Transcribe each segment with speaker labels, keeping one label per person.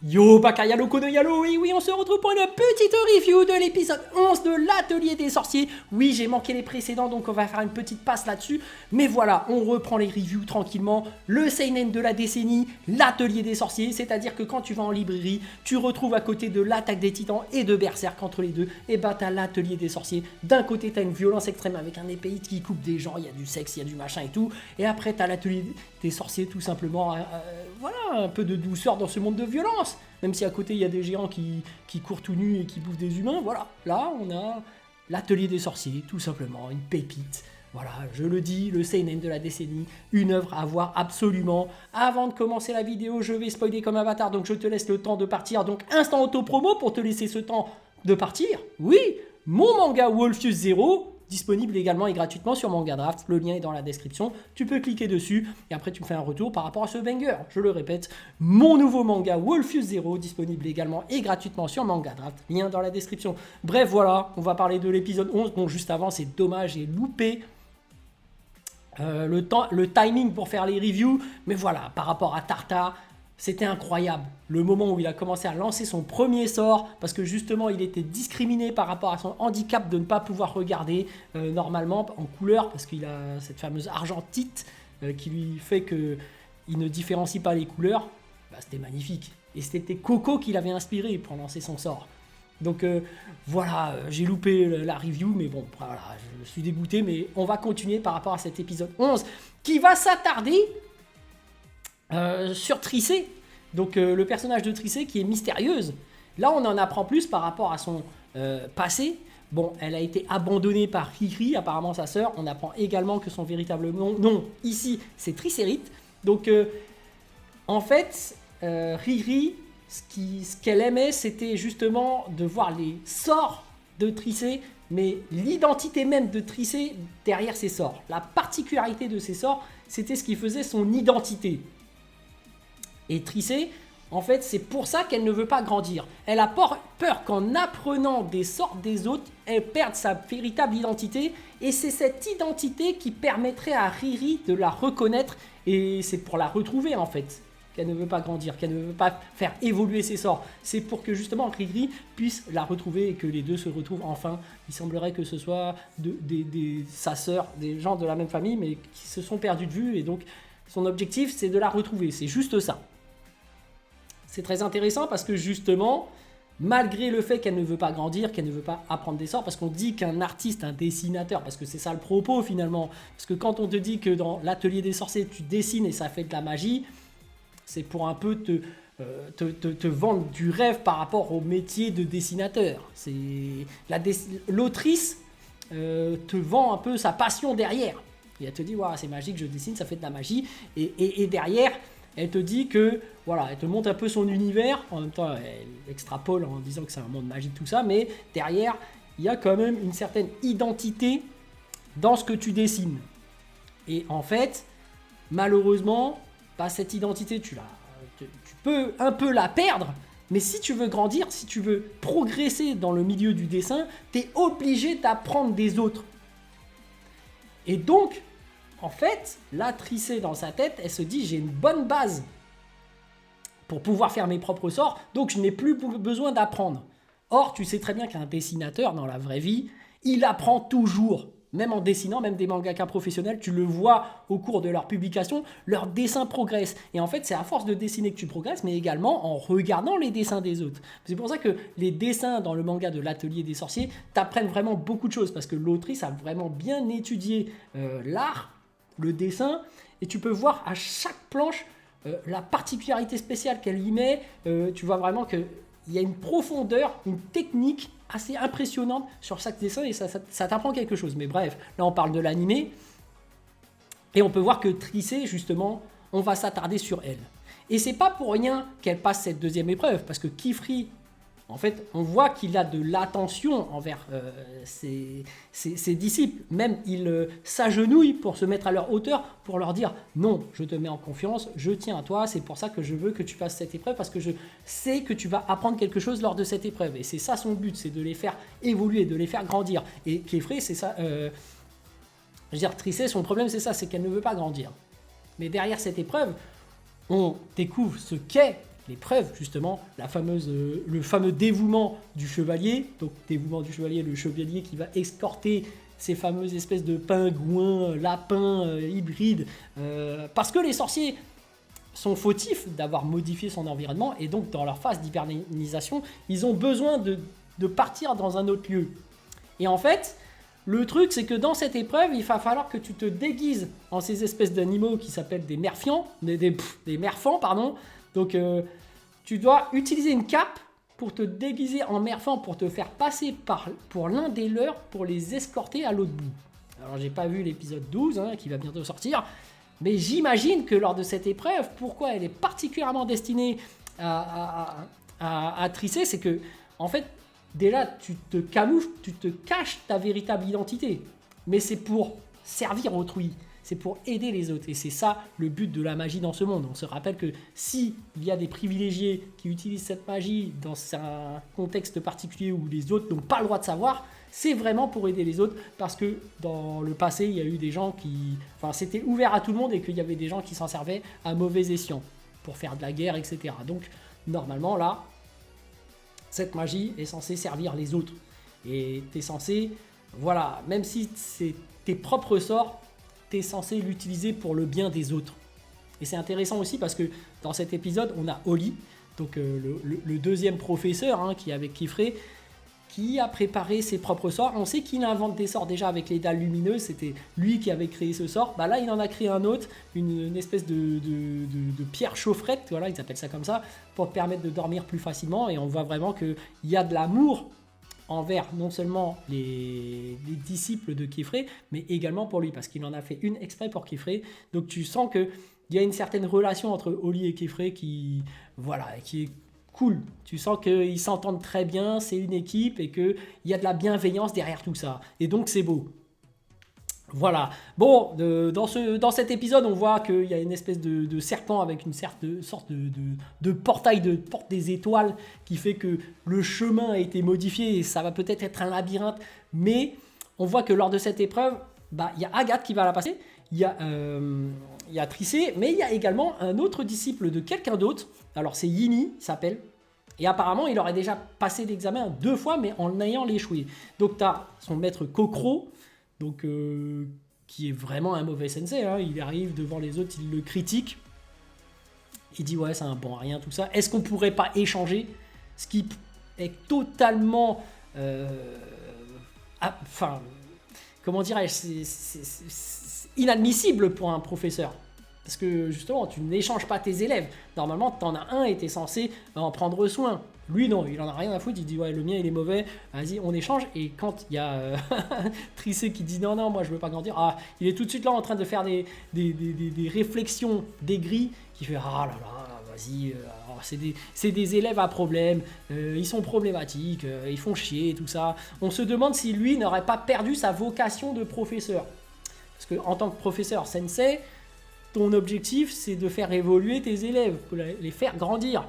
Speaker 1: Yo, Bakayalo Kono Yalo, et oui, on se retrouve pour une petite review de l'épisode 11 de l'Atelier des Sorciers. Oui, j'ai manqué les précédents, donc on va faire une petite passe là-dessus. Mais voilà, on reprend les reviews tranquillement. Le seinen de la décennie, l'Atelier des Sorciers, c'est-à-dire que quand tu vas en librairie, tu retrouves à côté de l'Attaque des Titans et de Berserk entre les deux, et bah t'as l'Atelier des Sorciers. D'un côté, t'as une violence extrême avec un épéiste qui coupe des gens, il y a du sexe, il y a du machin et tout. Et après, t'as l'Atelier des Sorciers, tout simplement, voilà, un peu de douceur dans ce monde de violence. Même si à côté il y a des géants qui courent tout nus et qui bouffent des humains, voilà. Là, on a l'Atelier des Sorciers, tout simplement, une pépite. Voilà, je le dis, le seinen de la décennie, une œuvre à voir absolument. Avant de commencer la vidéo, je vais spoiler comme un bâtard, donc je te laisse le temps de partir. Donc instant auto-promo pour te laisser ce temps de partir. Oui, mon manga Wolfius Zero, disponible également et gratuitement sur Manga Draft, le lien est dans la description, tu peux cliquer dessus et après tu me fais un retour par rapport à ce banger. Je le répète, mon nouveau manga Wolfius Zero, disponible également et gratuitement sur Manga Draft, lien dans la description. Bref, voilà, on va parler de l'épisode 11, bon juste avant c'est dommage, j'ai loupé le timing pour faire les reviews, mais voilà, par rapport à Tarta, c'était incroyable. Le moment où il a commencé à lancer son premier sort, parce que justement il était discriminé par rapport à son handicap de ne pas pouvoir regarder normalement en couleur, parce qu'il a cette fameuse argentite qui lui fait qu'il ne différencie pas les couleurs. Bah, c'était magnifique. Et c'était Coco qui l'avait inspiré pour lancer son sort. Donc voilà, j'ai loupé la review, mais bon, voilà, je suis dégoûté, mais on va continuer par rapport à cet épisode 11 qui va s'attarder sur Tricé, donc le personnage de Tricé qui est mystérieuse. Là, on en apprend plus par rapport à son passé. Bon, elle a été abandonnée par Riri, apparemment sa sœur. On apprend également que son véritable nom ici, c'est Tricérite. Donc, en fait, Riri, ce qu'elle aimait, c'était justement de voir les sorts de Tricé, mais l'identité même de Tricé derrière ses sorts. La particularité de ses sorts, c'était ce qui faisait son identité. Et Tricé, en fait, c'est pour ça qu'elle ne veut pas grandir. Elle a peur qu'en apprenant des sorts des autres, elle perde sa véritable identité. Et c'est cette identité qui permettrait à Riri de la reconnaître. Et c'est pour la retrouver, en fait, qu'elle ne veut pas grandir, qu'elle ne veut pas faire évoluer ses sorts. C'est pour que justement Riri puisse la retrouver et que les deux se retrouvent enfin. Il semblerait que ce soit sa sœur, des gens de la même famille, mais qui se sont perdus de vue. Et donc, son objectif, c'est de la retrouver. C'est juste ça. C'est très intéressant parce que justement, malgré le fait qu'elle ne veut pas grandir, qu'elle ne veut pas apprendre des sorts, parce qu'on dit qu'un artiste, un dessinateur, parce que c'est ça le propos finalement, parce que quand on te dit que dans l'Atelier des Sorciers, tu dessines et ça fait de la magie, c'est pour un peu te vendre du rêve par rapport au métier de dessinateur. L'autrice te vend un peu sa passion derrière. Et elle te dit, ouais, c'est magique, je dessine, ça fait de la magie. Et derrière, elle te dit que, voilà, elle te montre un peu son univers. En même temps, elle extrapole en disant que c'est un monde magique, tout ça. Mais derrière, il y a quand même une certaine identité dans ce que tu dessines. Et en fait, malheureusement, bah, cette identité, tu peux un peu la perdre. Mais si tu veux grandir, si tu veux progresser dans le milieu du dessin, tu es obligé d'apprendre des autres. Et donc, en fait, là, Tricé dans sa tête, elle se dit, j'ai une bonne base pour pouvoir faire mes propres sorts, donc je n'ai plus besoin d'apprendre. Or, tu sais très bien qu'un dessinateur, dans la vraie vie, il apprend toujours. Même en dessinant, même des mangaka professionnels, tu le vois au cours de leur publication, leur dessin progresse. Et en fait, c'est à force de dessiner que tu progresses, mais également en regardant les dessins des autres. C'est pour ça que les dessins dans le manga de l'Atelier des Sorciers t'apprennent vraiment beaucoup de choses, parce que l'autrice a vraiment bien étudié l'art, le dessin, et tu peux voir à chaque planche la particularité spéciale qu'elle y met. Tu vois vraiment qu'il y a une profondeur, une technique assez impressionnante sur chaque dessin, et ça t'apprend quelque chose. Mais bref, là on parle de l'animé, et on peut voir que Tricé, justement, on va s'attarder sur elle. Et c'est pas pour rien qu'elle passe cette deuxième épreuve, parce que Kifri, en fait, on voit qu'il a de l'attention envers ses disciples. Même il s'agenouille pour se mettre à leur hauteur, pour leur dire « Non, je te mets en confiance, je tiens à toi, c'est pour ça que je veux que tu passes cette épreuve, parce que je sais que tu vas apprendre quelque chose lors de cette épreuve. » Et c'est ça son but, c'est de les faire évoluer, de les faire grandir. Et Kefri, c'est ça... je veux dire, Tricé, son problème, c'est ça, c'est qu'elle ne veut pas grandir. Mais derrière cette épreuve, on découvre ce qu'est l'épreuve, justement, le fameux dévouement du chevalier. Donc, dévouement du chevalier, le chevalier qui va escorter ces fameuses espèces de pingouins, lapins, hybrides. Parce que les sorciers sont fautifs d'avoir modifié son environnement, et donc, dans leur phase d'hibernisation, ils ont besoin de partir dans un autre lieu. Et en fait, le truc, c'est que dans cette épreuve, il va falloir que tu te déguises en ces espèces d'animaux qui s'appellent des merfiants, des merfans, pardon. Donc, tu dois utiliser une cape pour te déguiser en merfant, pour te faire passer pour l'un des leurs, pour les escorter à l'autre bout. Alors, j'ai pas vu l'épisode 12, qui va bientôt sortir, mais j'imagine que lors de cette épreuve, pourquoi elle est particulièrement destinée à Tricé, c'est que, en fait, déjà, tu te camoufles, tu te caches ta véritable identité. Mais c'est pour servir autrui, c'est pour aider les autres. Et c'est ça le but de la magie dans ce monde. On se rappelle que s'il y a des privilégiés qui utilisent cette magie dans un contexte particulier où les autres n'ont pas le droit de savoir, c'est vraiment pour aider les autres. Parce que dans le passé, il y a eu des gens qui... Enfin, c'était ouvert à tout le monde et qu'il y avait des gens qui s'en servaient à mauvais escient pour faire de la guerre, etc. Donc, normalement, là... Cette magie est censée servir les autres. Et tu es censé, voilà, même si c'est tes propres sorts, tu es censé l'utiliser pour le bien des autres. Et c'est intéressant aussi parce que dans cet épisode, on a Oli, donc le deuxième professeur qui est avec Kifré, qui a préparé ses propres sorts. On sait qu'il invente des sorts déjà avec les dalles lumineuses, c'était lui qui avait créé ce sort. Bah là, il en a créé un autre, une espèce de pierre chaufferette, voilà, ils appellent ça comme ça, pour te permettre de dormir plus facilement. Et on voit vraiment qu'il y a de l'amour envers non seulement les disciples de Kifré, mais également pour lui, parce qu'il en a fait une exprès pour Kifré. Donc tu sens qu'il y a une certaine relation entre Oli et Kifré qui est cool, tu sens qu'ils s'entendent très bien, c'est une équipe et qu'il y a de la bienveillance derrière tout ça. Et donc c'est beau. Voilà. Bon, dans cet épisode, on voit qu'il y a une espèce de serpent avec une sorte de portail, de porte des étoiles qui fait que le chemin a été modifié et ça va peut-être être un labyrinthe. Mais on voit que lors de cette épreuve, il y a Agathe qui va la passer, il y a Tricé, mais il y a également un autre disciple de quelqu'un d'autre. Alors c'est Yini, il s'appelle. Et apparemment, il aurait déjà passé l'examen 2 fois, mais en ayant échoué. Donc tu as son maître Kokro, donc, qui est vraiment un mauvais sensei. Il arrive devant les autres, il le critique. Il dit ouais, c'est un bon à rien, tout ça. Est-ce qu'on pourrait pas échanger? Ce qui est totalement... comment dirais-je, c'est inadmissible pour un professeur. Parce que justement, tu n'échanges pas tes élèves. Normalement, tu en as un et tu es censé en prendre soin. Lui, non, il en a rien à foutre. Il dit, ouais, le mien, il est mauvais. Vas-y, on échange. Et quand il y a Tricé qui dit, non, moi, je veux pas grandir. Il est tout de suite là en train de faire des réflexions d'aigri qui fait, ah là là, vas-y, c'est des élèves à problème. Ils sont problématiques. Ils font chier, tout ça. On se demande si lui n'aurait pas perdu sa vocation de professeur. Parce qu'en tant que professeur sensei, ton objectif, c'est de faire évoluer tes élèves, les faire grandir.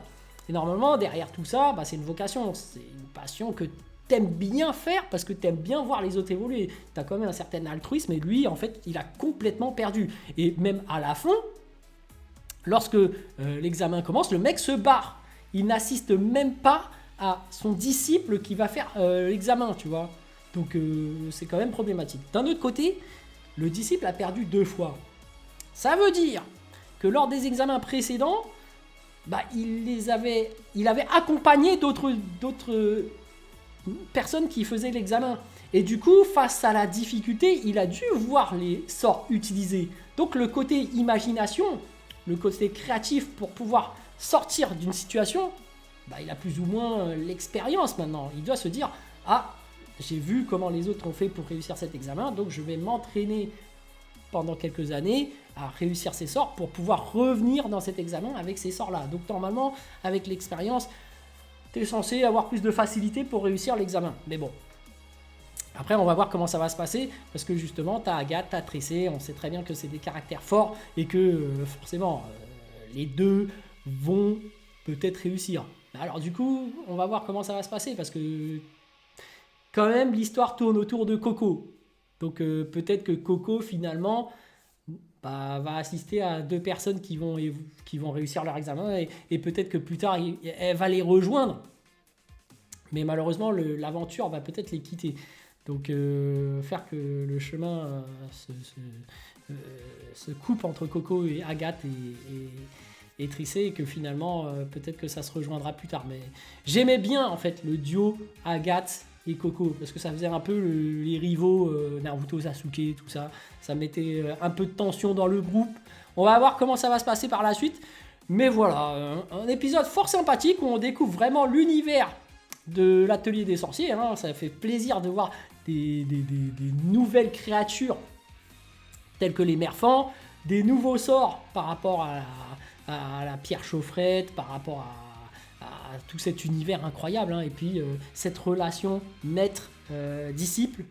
Speaker 1: Et normalement, derrière tout ça, c'est une vocation, c'est une passion que tu aimes bien faire parce que tu aimes bien voir les autres évoluer. Tu as quand même un certain altruisme et lui, en fait, il a complètement perdu. Et même à la fin, lorsque l'examen commence, le mec se barre. Il n'assiste même pas à son disciple qui va faire l'examen, tu vois. Donc, c'est quand même problématique. D'un autre côté, le disciple a perdu 2 fois. Ça veut dire que lors des examens précédents, il avait accompagné d'autres personnes qui faisaient l'examen. Et du coup, face à la difficulté, il a dû voir les sorts utilisés. Donc le côté imagination, le côté créatif pour pouvoir sortir d'une situation, il a plus ou moins l'expérience maintenant. Il doit se dire, j'ai vu comment les autres ont fait pour réussir cet examen, donc je vais m'entraîner pendant quelques années à réussir ces sorts pour pouvoir revenir dans cet examen avec ces sorts-là. Donc normalement, avec l'expérience, tu es censé avoir plus de facilité pour réussir l'examen. Mais bon, après on va voir comment ça va se passer, parce que justement, tu as Agathe, tu as Tricé, on sait très bien que c'est des caractères forts et que forcément, les deux vont peut-être réussir. Alors du coup, on va voir comment ça va se passer, parce que quand même, l'histoire tourne autour de Coco. Donc peut-être que Coco, finalement, va assister à 2 personnes qui vont réussir leur examen et peut-être que plus tard, elle va les rejoindre. Mais malheureusement, l'aventure va peut-être les quitter. Donc faire que le chemin se coupe entre Coco et Agathe et Tricé, et que finalement peut-être que ça se rejoindra plus tard. Mais j'aimais bien en fait le duo Agathe et Coco, parce que ça faisait un peu les rivaux Naruto, Sasuke, tout ça. Ça mettait un peu de tension dans le groupe. On va voir comment ça va se passer par la suite. Mais voilà, un épisode fort sympathique où on découvre vraiment l'univers de l'atelier des sorciers. Hein. Ça fait plaisir de voir des nouvelles créatures telles que les Merfans, des nouveaux sorts par rapport à la pierre chaufferette, par rapport à tout cet univers incroyable. Hein. Et puis cette relation maître-disciple.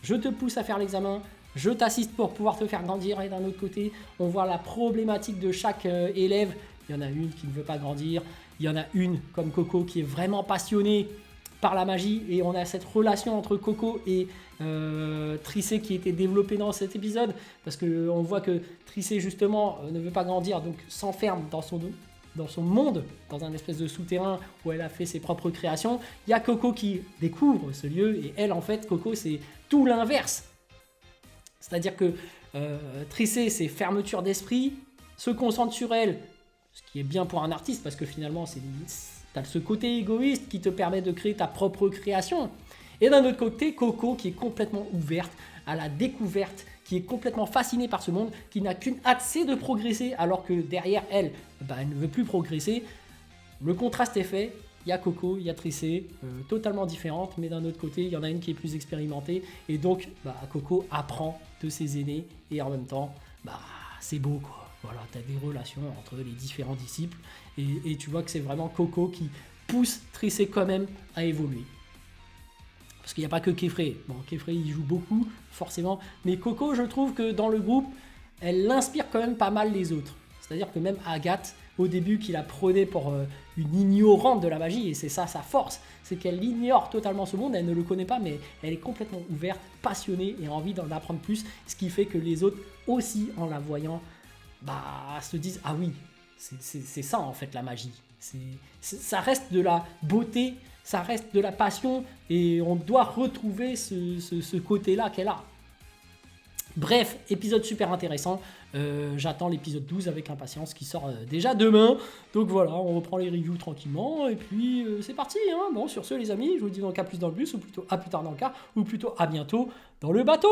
Speaker 1: Je te pousse à faire l'examen, je t'assiste pour pouvoir te faire grandir. Et d'un autre côté, on voit la problématique de chaque élève. Il y en a une qui ne veut pas grandir, il y en a une comme Coco qui est vraiment passionnée par la magie, et on a cette relation entre Coco et Tricé qui était développée dans cet épisode, parce qu'on voit que Tricé justement ne veut pas grandir, donc s'enferme dans son monde, dans un espèce de souterrain où elle a fait ses propres créations. Il y a Coco qui découvre ce lieu, et elle en fait, Coco, c'est tout l'inverse. C'est-à-dire que Tricé, c'est fermeture d'esprit, se concentre sur elle, ce qui est bien pour un artiste, parce que finalement, t'as ce côté égoïste qui te permet de créer ta propre création. Et d'un autre côté, Coco qui est complètement ouverte à la découverte, qui est complètement fascinée par ce monde, qui n'a qu'une hâte, c'est de progresser, alors que derrière elle, elle ne veut plus progresser. Le contraste est fait. Il y a Coco, il y a Tricé, totalement différentes, mais d'un autre côté, il y en a une qui est plus expérimentée. Et donc, Coco apprend de ses aînés, et en même temps, c'est beau, quoi. Voilà, tu as des relations entre les différents disciples, et tu vois que c'est vraiment Coco qui pousse Tricé quand même à évoluer. Parce qu'il n'y a pas que Kefré. Bon, Kefré, il joue beaucoup, forcément, mais Coco, je trouve que dans le groupe, elle inspire quand même pas mal les autres. C'est-à-dire que même Agathe, au début, qui la prenait pour une ignorante de la magie, et c'est ça sa force, c'est qu'elle ignore totalement ce monde, elle ne le connaît pas, mais elle est complètement ouverte, passionnée, et a envie d'en apprendre plus, ce qui fait que les autres aussi, en la voyant, se disent « Ah oui, c'est ça en fait la magie. Ça reste de la beauté, ça reste de la passion, et on doit retrouver ce côté-là qu'elle a. » Bref, épisode super intéressant. J'attends l'épisode 12 avec impatience qui sort déjà demain. Donc voilà, on reprend les reviews tranquillement, et puis c'est parti. Hein. Bon, sur ce les amis, je vous dis donc à plus dans le bus, ou plutôt à plus tard dans le car, ou plutôt à bientôt dans le bateau.